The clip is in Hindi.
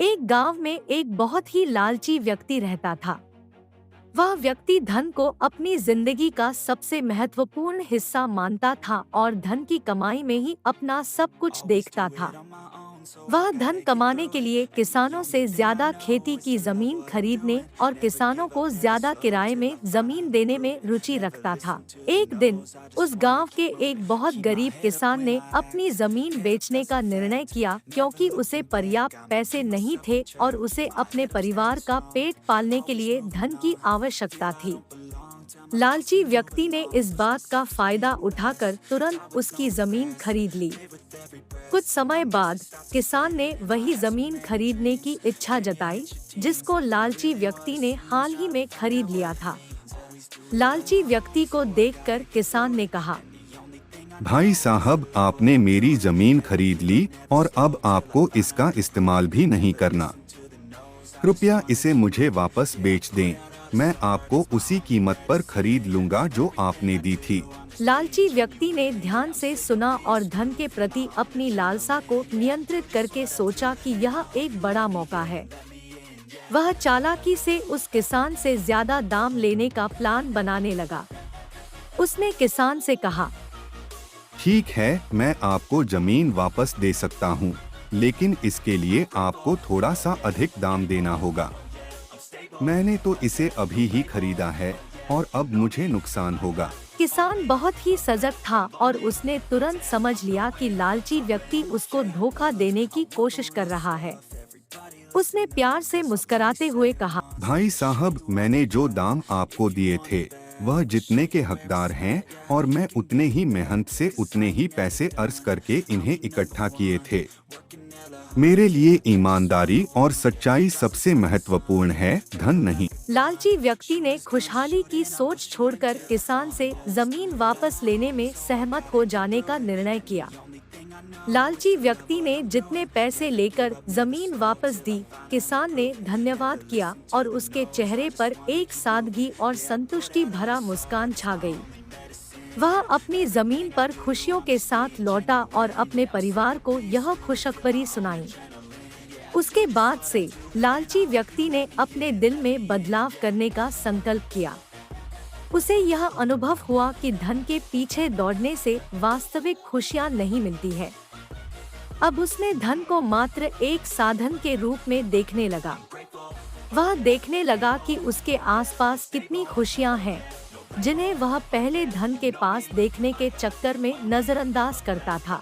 एक गांव में एक बहुत ही लालची व्यक्ति रहता था। वह व्यक्ति धन को अपनी जिंदगी का सबसे महत्वपूर्ण हिस्सा मानता था और धन की कमाई में ही अपना सब कुछ देखता था। वह धन कमाने के लिए किसानों से ज्यादा खेती की जमीन खरीदने और किसानों को ज्यादा किराए में जमीन देने में रुचि रखता था। एक दिन उस गांव के एक बहुत गरीब किसान ने अपनी जमीन बेचने का निर्णय किया क्योंकि उसे पर्याप्त पैसे नहीं थे और उसे अपने परिवार का पेट पालने के लिए धन की आवश्यकता थी। लालची व्यक्ति ने इस बात का फायदा उठाकर तुरंत उसकी जमीन खरीद ली। कुछ समय बाद किसान ने वही जमीन खरीदने की इच्छा जताई जिसको लालची व्यक्ति ने हाल ही में खरीद लिया था। लालची व्यक्ति को देखकर किसान ने कहा, भाई साहब, आपने मेरी जमीन खरीद ली और अब आपको इसका इस्तेमाल भी नहीं करना। कृपया इसे मुझे वापस बेच दें। मैं आपको उसी कीमत पर खरीद लूंगा जो आपने दी थी। लालची व्यक्ति ने ध्यान से सुना और धन के प्रति अपनी लालसा को नियंत्रित करके सोचा कि यह एक बड़ा मौका है। वह चालाकी से उस किसान से ज्यादा दाम लेने का प्लान बनाने लगा। उसने किसान से कहा, ठीक है, मैं आपको जमीन वापस दे सकता हूँ, लेकिन इसके लिए आपको थोड़ा सा अधिक दाम देना होगा। मैंने तो इसे अभी ही खरीदा है और अब मुझे नुकसान होगा। किसान बहुत ही सजग था और उसने तुरंत समझ लिया कि लालची व्यक्ति उसको धोखा देने की कोशिश कर रहा है। उसने प्यार से मुस्कुराते हुए कहा, भाई साहब, मैंने जो दाम आपको दिए थे वह जितने के हकदार हैं और मैं उतने ही मेहनत से उतने ही पैसे अर्ज करके इन्हें इकट्ठा किए थे। मेरे लिए ईमानदारी और सच्चाई सबसे महत्वपूर्ण है, धन नहीं। लालची व्यक्ति ने खुशहाली की सोच छोड़कर किसान से जमीन वापस लेने में सहमत हो जाने का निर्णय किया। लालची व्यक्ति ने जितने पैसे लेकर जमीन वापस दी, किसान ने धन्यवाद किया और उसके चेहरे पर एक सादगी और संतुष्टि भरा मुस्कान छा गई। वह अपनी जमीन पर खुशियों के साथ लौटा और अपने परिवार को यह खुशखबरी सुनाई। उसके बाद से लालची व्यक्ति ने अपने दिल में बदलाव करने का संकल्प किया। उसे यह अनुभव हुआ कि धन के पीछे दौड़ने से वास्तविक खुशियां नहीं मिलती है। अब उसने धन को मात्र एक साधन के रूप में देखने लगा। वह देखने लगा कि उसके आसपास कितनी खुशियां हैं, जिन्हें वह पहले धन के पास देखने के चक्कर में नजरअंदाज करता था।